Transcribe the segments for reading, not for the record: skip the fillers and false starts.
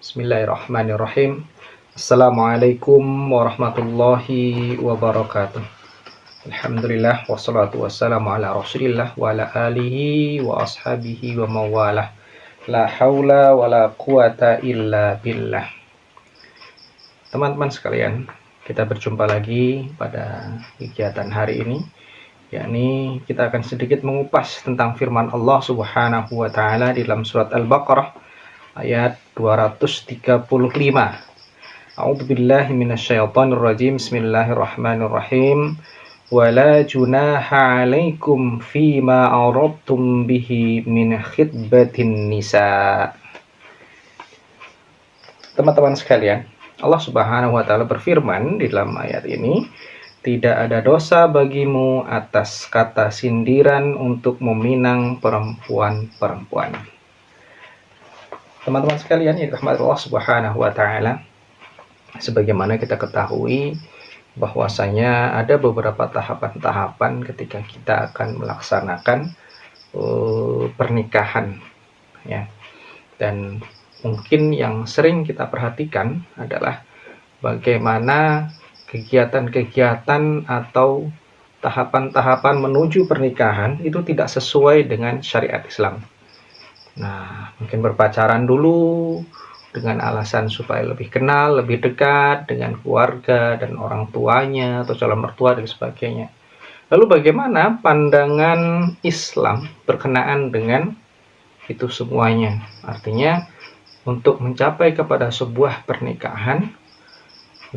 Bismillahirrahmanirrahim. Assalamualaikum warahmatullahi wabarakatuh. Alhamdulillah wassalatu wassalamu ala Rasulillah wa ala alihi wa ashabihi wa mawalah. La haula wa la quwata illa billah. Teman-teman sekalian, kita berjumpa lagi pada kegiatan hari ini, yakni kita akan sedikit mengupas tentang firman Allah Subhanahu wa taala di dalam surat Al-Baqarah ayat 235. A'udzubillahi minasyaitonirrajim. Bismillahirrahmanirrahim. Wala junaha 'alaikum fima aradtum bihi min khitbatin nisa. Teman-teman sekalian, Allah Subhanahu wa taala berfirman di dalam ayat ini, tidak ada dosa bagimu atas kata sindiran untuk meminang perempuan-perempuan. Teman-teman sekalian yang dirahmati Allah Subhanahu wa taala, sebagaimana kita ketahui bahwasanya ada beberapa tahapan-tahapan ketika kita akan melaksanakan pernikahan, ya. Dan mungkin yang sering kita perhatikan adalah bagaimana kegiatan-kegiatan atau tahapan-tahapan menuju pernikahan itu tidak sesuai dengan syariat Islam. Nah, mungkin berpacaran dulu dengan alasan supaya lebih kenal, lebih dekat dengan keluarga dan orang tuanya atau calon mertua dan sebagainya. Lalu bagaimana pandangan Islam berkenaan dengan itu semuanya? Artinya, untuk mencapai kepada sebuah pernikahan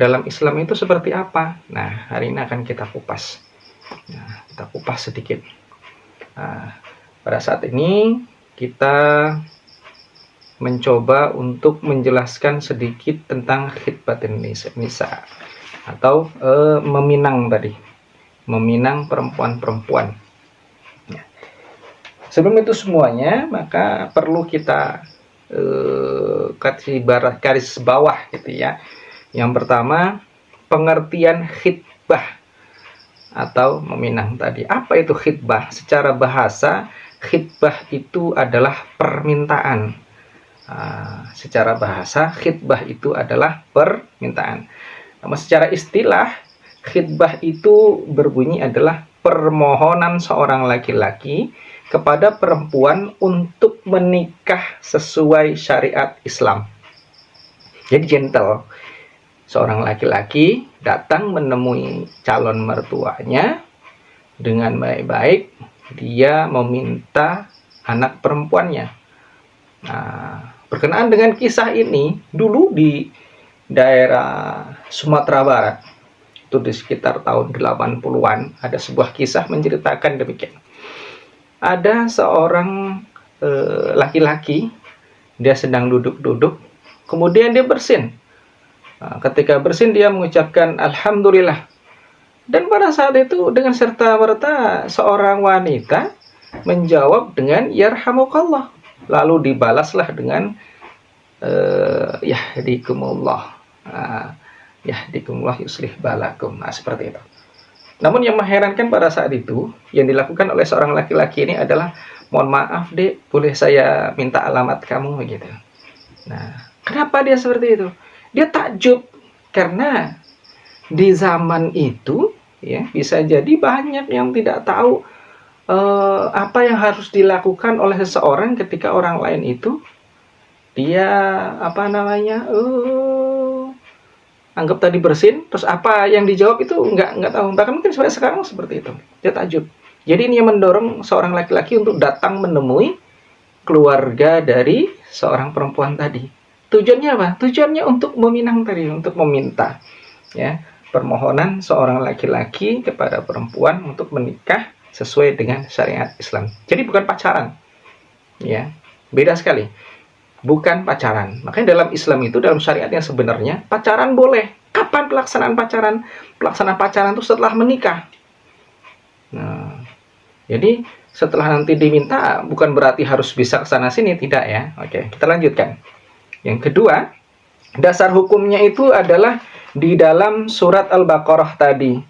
dalam Islam itu seperti apa? Nah, hari ini akan kita kupas. Nah, kita kupas sedikit. Nah, pada saat ini kita mencoba untuk menjelaskan sedikit tentang khitbatin nisa atau meminang tadi, meminang perempuan-perempuan. Ya. Sebelum itu semuanya, maka perlu kita garis bawah gitu ya. Yang pertama, pengertian khitbah atau meminang tadi. Apa itu khitbah? Secara bahasa, khitbah itu adalah permintaan. Secara bahasa, khitbah itu adalah permintaan. Namun secara istilah, khitbah itu berbunyi adalah permohonan seorang laki-laki kepada perempuan untuk menikah sesuai syariat Islam. Jadi gentle. Seorang laki-laki datang menemui calon mertuanya dengan baik-baik, dia meminta anak perempuannya. Nah, berkenaan dengan kisah ini, dulu di daerah Sumatera Barat, itu di sekitar tahun 80-an, ada sebuah kisah menceritakan demikian. Ada seorang laki-laki, dia sedang duduk-duduk, kemudian dia bersin. Nah, ketika bersin, dia mengucapkan Alhamdulillah. Dan pada saat itu dengan serta-merta seorang wanita menjawab dengan yarhamukallah. Lalu dibalaslah dengan yahdikumullah. Yahdikumullah yuslih balakum. Nah, seperti itu. Namun yang mengherankan pada saat itu yang dilakukan oleh seorang laki-laki ini adalah, mohon maaf Dek, boleh saya minta alamat kamu begitu. Nah, kenapa dia seperti itu? Dia takjub karena di zaman itu ya bisa jadi banyak yang tidak tahu apa yang harus dilakukan oleh seseorang ketika orang lain itu dia anggap tadi bersin, terus apa yang dijawab itu nggak tahu. Bahkan mungkin sampai sekarang seperti itu. Dia takjub. Jadi ini yang mendorong seorang laki-laki untuk datang menemui keluarga dari seorang perempuan tadi. Tujuannya apa? Tujuannya untuk meminang tadi, untuk meminta ya, permohonan seorang laki-laki kepada perempuan untuk menikah sesuai dengan syariat Islam. Jadi bukan pacaran. Ya. Beda sekali. Bukan pacaran. Makanya dalam Islam itu, dalam syariat yang sebenarnya, pacaran boleh. Kapan pelaksanaan pacaran? Pelaksanaan pacaran itu setelah menikah. Nah, jadi setelah nanti diminta bukan berarti harus bisa ke sana sini, tidak ya. Oke, kita lanjutkan. Yang kedua, dasar hukumnya itu adalah di dalam surat Al-Baqarah tadi.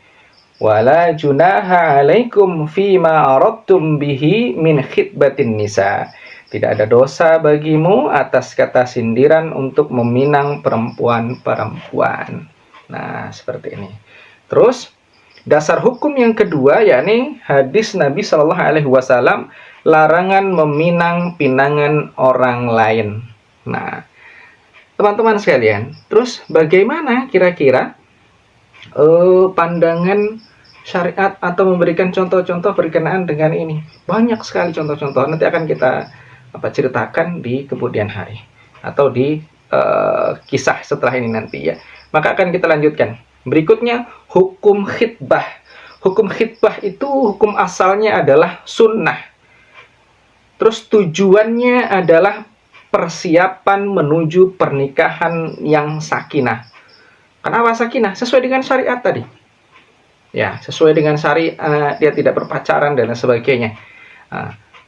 Wala junaha 'alaikum fima aradtum bihi min khitbatin nisa. Tidak ada dosa bagimu atas kata sindiran untuk meminang perempuan-perempuan. Nah, seperti ini. Terus, dasar hukum yang kedua, yakni hadis Nabi Shallallahu Alaihi Wasallam, larangan meminang pinangan orang lain. Nah, teman-teman sekalian, terus bagaimana kira-kira pandangan syariat atau memberikan contoh-contoh berkenaan dengan ini? Banyak sekali contoh-contoh. Nanti akan kita ceritakan di kemudian hari atau di kisah setelah ini nanti ya. Maka akan kita lanjutkan. Berikutnya, hukum khitbah. Hukum khitbah itu hukum asalnya adalah sunnah. Terus tujuannya adalah persiapan menuju pernikahan yang sakinah. Kenapa sakinah? Sesuai dengan syariat tadi. Ya, sesuai dengan syariat, dia tidak berpacaran dan sebagainya.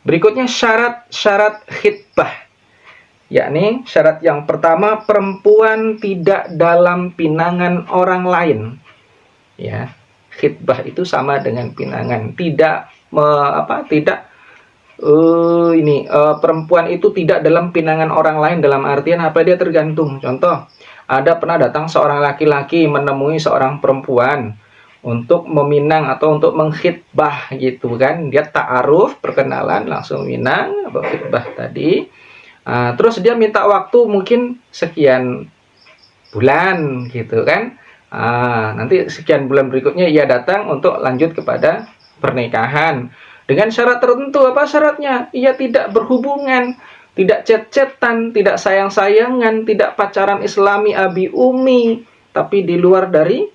Berikutnya syarat-syarat khitbah. Yakni syarat yang pertama, perempuan tidak dalam pinangan orang lain. Ya, khitbah itu sama dengan pinangan. Perempuan itu tidak dalam pinangan orang lain dalam artian apa? Dia tergantung. Contoh, ada pernah datang seorang laki-laki menemui seorang perempuan untuk meminang atau untuk mengkhitbah gitu kan. Dia ta'aruf, perkenalan, langsung minang atau khitbah tadi. Terus dia minta waktu mungkin sekian bulan gitu kan. Nanti sekian bulan berikutnya ia datang untuk lanjut kepada pernikahan. Dengan syarat tertentu. Apa syaratnya? Ia tidak berhubungan, tidak chat-chatan, tidak sayang-sayangan, tidak pacaran islami abi umi, tapi di luar dari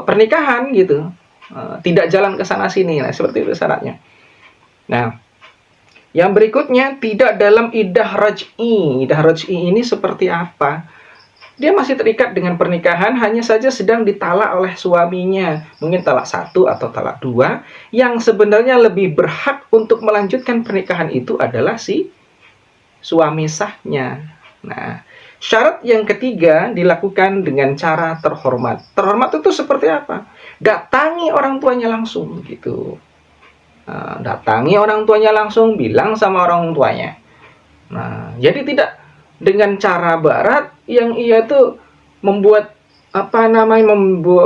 pernikahan gitu. Tidak jalan ke sana sini. Nah, seperti itu syaratnya. Nah, yang berikutnya tidak dalam iddah raj'i. Iddah raj'i ini seperti apa? Dia masih terikat dengan pernikahan, hanya saja sedang ditalak oleh suaminya. Mungkin talak 1 atau talak 2. Yang sebenarnya lebih berhak untuk melanjutkan pernikahan itu adalah si suami sahnya. Nah, syarat yang ketiga dilakukan dengan cara terhormat. Terhormat itu seperti apa? Datangi orang tuanya langsung gitu. Datangi orang tuanya langsung, bilang sama orang tuanya. Nah, jadi tidak dengan cara barat yang ia tuh membuat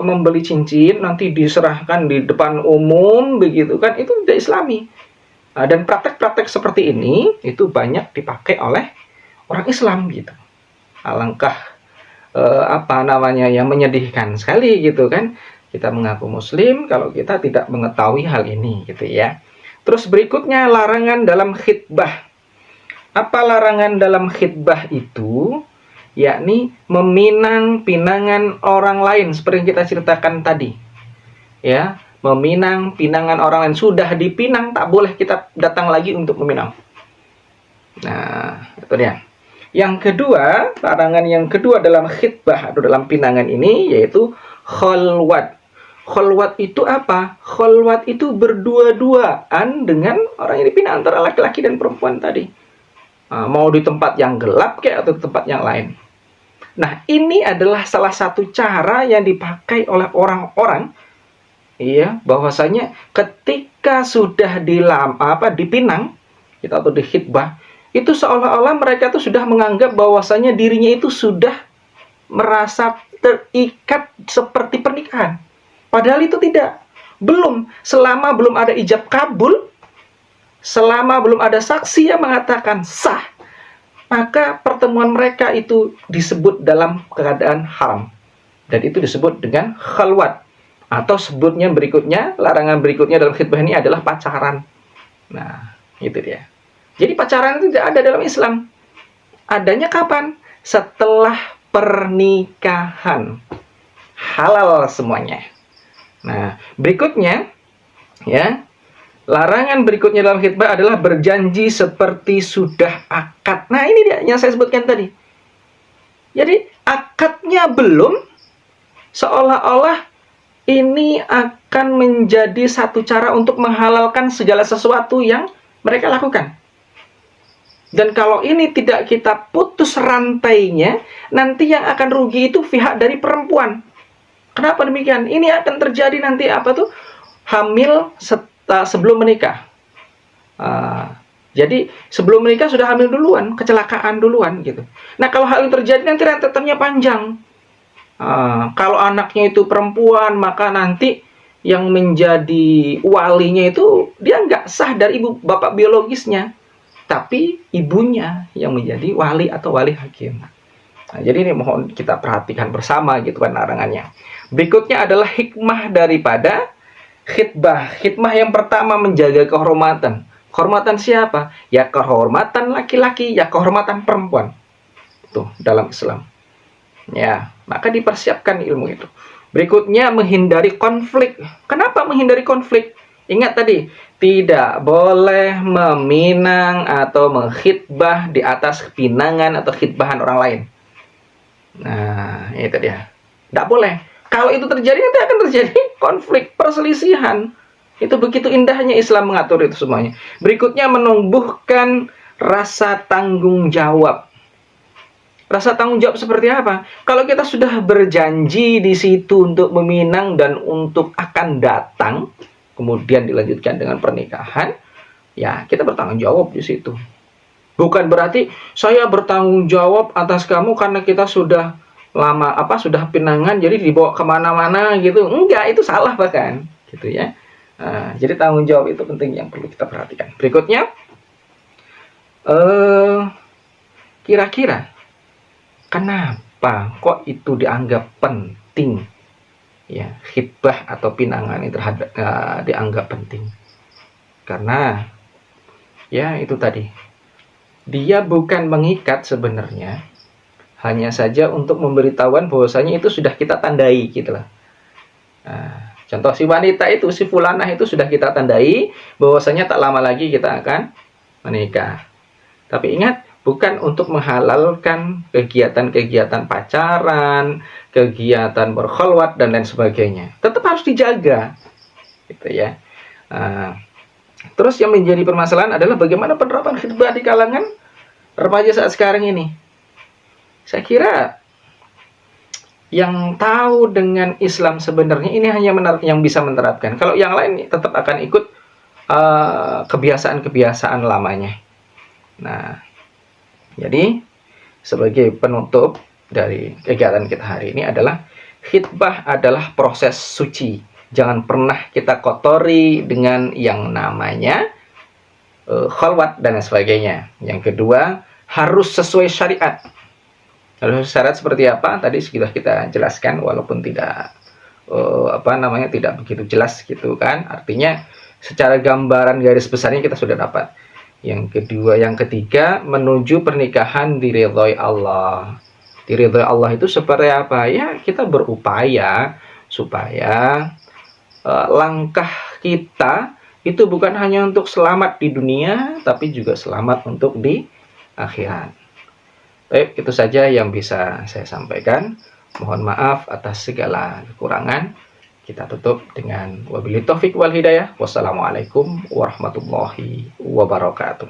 membeli cincin nanti diserahkan di depan umum begitu kan, itu tidak islami. Dan praktek-praktek seperti ini itu banyak dipakai oleh orang Islam gitu. Alangkah yang menyedihkan sekali gitu kan. Kita mengaku muslim kalau kita tidak mengetahui hal ini gitu ya. Terus berikutnya larangan dalam khitbah. Apa larangan dalam khitbah itu? Yakni meminang pinangan orang lain seperti yang kita ceritakan tadi. Ya, meminang pinangan orang lain. Sudah dipinang tak boleh kita datang lagi untuk meminang. Nah, itu dia. Yang kedua, larangan yang kedua dalam khitbah atau dalam pinangan ini yaitu khalwat. Khalwat itu apa? Khalwat itu berdua-duaan dengan orang yang dipinang, antara laki-laki dan perempuan tadi. Mau di tempat yang gelap kayak atau di tempat yang lain. Nah, ini adalah salah satu cara yang dipakai oleh orang-orang bahwasanya ketika sudah dipinang atau dikhitbah, itu seolah-olah mereka itu sudah menganggap bahwasanya dirinya itu sudah merasa terikat seperti pernikahan. Padahal itu tidak. Selama belum ada ijab kabul, selama belum ada saksi yang mengatakan sah, maka pertemuan mereka itu disebut dalam keadaan haram. Dan itu disebut dengan khalwat. Atau sebutnya berikutnya, larangan berikutnya dalam khitbah ini adalah pacaran. Nah, itu dia. Jadi pacaran itu tidak ada dalam Islam. Adanya kapan? Setelah pernikahan. Halal semuanya. Nah, berikutnya larangan berikutnya dalam khitbah adalah berjanji seperti sudah akad. Nah, ini dia yang saya sebutkan tadi. Jadi, akadnya belum, seolah-olah ini akan menjadi satu cara untuk menghalalkan segala sesuatu yang mereka lakukan. Dan kalau ini tidak kita putus rantainya, nanti yang akan rugi itu pihak dari perempuan. Kenapa demikian? Ini akan terjadi nanti hamil sebelum menikah. Jadi sebelum menikah sudah hamil duluan, kecelakaan duluan gitu. Nah kalau hal ini terjadi nanti rentetannya panjang. Kalau anaknya itu perempuan, maka nanti yang menjadi walinya itu dia nggak sah dari ibu bapak biologisnya, tapi ibunya yang menjadi wali atau wali hakim. Nah, jadi ini mohon kita perhatikan bersama gitu kan larangannya. Berikutnya adalah hikmah daripada khitbah. Khitbah yang pertama menjaga kehormatan. Kehormatan siapa? Ya kehormatan laki-laki, ya kehormatan perempuan. Tuh dalam Islam. Ya, maka dipersiapkan ilmu itu. Berikutnya menghindari konflik. Kenapa menghindari konflik? Ingat tadi, tidak boleh meminang atau mengkhitbah di atas pinangan atau khitbahan orang lain. Nah, itu dia. Tidak boleh. Kalau itu terjadi, nanti akan terjadi konflik, perselisihan. Itu begitu indahnya Islam mengatur itu semuanya. Berikutnya menumbuhkan rasa tanggung jawab. Rasa tanggung jawab seperti apa? Kalau kita sudah berjanji di situ untuk meminang dan untuk akan datang, kemudian dilanjutkan dengan pernikahan, ya kita bertanggung jawab di situ. Bukan berarti saya bertanggung jawab atas kamu karena kita sudah lama sudah pinangan jadi dibawa kemana-mana gitu. Enggak, itu salah bahkan, gitu ya. Jadi tanggung jawab itu penting yang perlu kita perhatikan. Berikutnya, kira-kira kenapa kok itu dianggap penting? Ya, khitbah atau pinangan itu dianggap penting. Karena ya itu tadi. Dia bukan mengikat sebenarnya. Hanya saja untuk memberitahuan bahwasanya itu sudah kita tandai gitu lah. Contoh si wanita itu, si fulanah itu sudah kita tandai bahwasanya tak lama lagi kita akan menikah. Tapi ingat, bukan untuk menghalalkan kegiatan-kegiatan pacaran, kegiatan berkholwat dan lain sebagainya. Tetap harus dijaga, gitu ya. Terus yang menjadi permasalahan adalah bagaimana penerapan khitbah di kalangan remaja saat sekarang ini. Saya kira yang tahu dengan Islam sebenarnya ini hanya yang bisa menerapkan. Kalau yang lain tetap akan ikut kebiasaan-kebiasaan lamanya. Nah, jadi sebagai penutup dari kegiatan kita hari ini adalah khitbah adalah proses suci. Jangan pernah kita kotori dengan yang namanya khalwat dan sebagainya. Yang kedua, harus sesuai syariat. Harus syarat seperti apa? Tadi sudah kita jelaskan walaupun tidak tidak begitu jelas gitu kan. Artinya secara gambaran garis besarnya kita sudah dapat. Yang kedua, yang ketiga, menuju pernikahan diridhoi Allah. Diridhoi Allah itu seperti apa? Ya, kita berupaya supaya langkah kita itu bukan hanya untuk selamat di dunia, tapi juga selamat untuk di akhirat. Baik, itu saja yang bisa saya sampaikan. Mohon maaf atas segala kekurangan. Kita tutup dengan wabillahi taufik wal hidayah. Wassalamualaikum warahmatullahi wabarakatuh.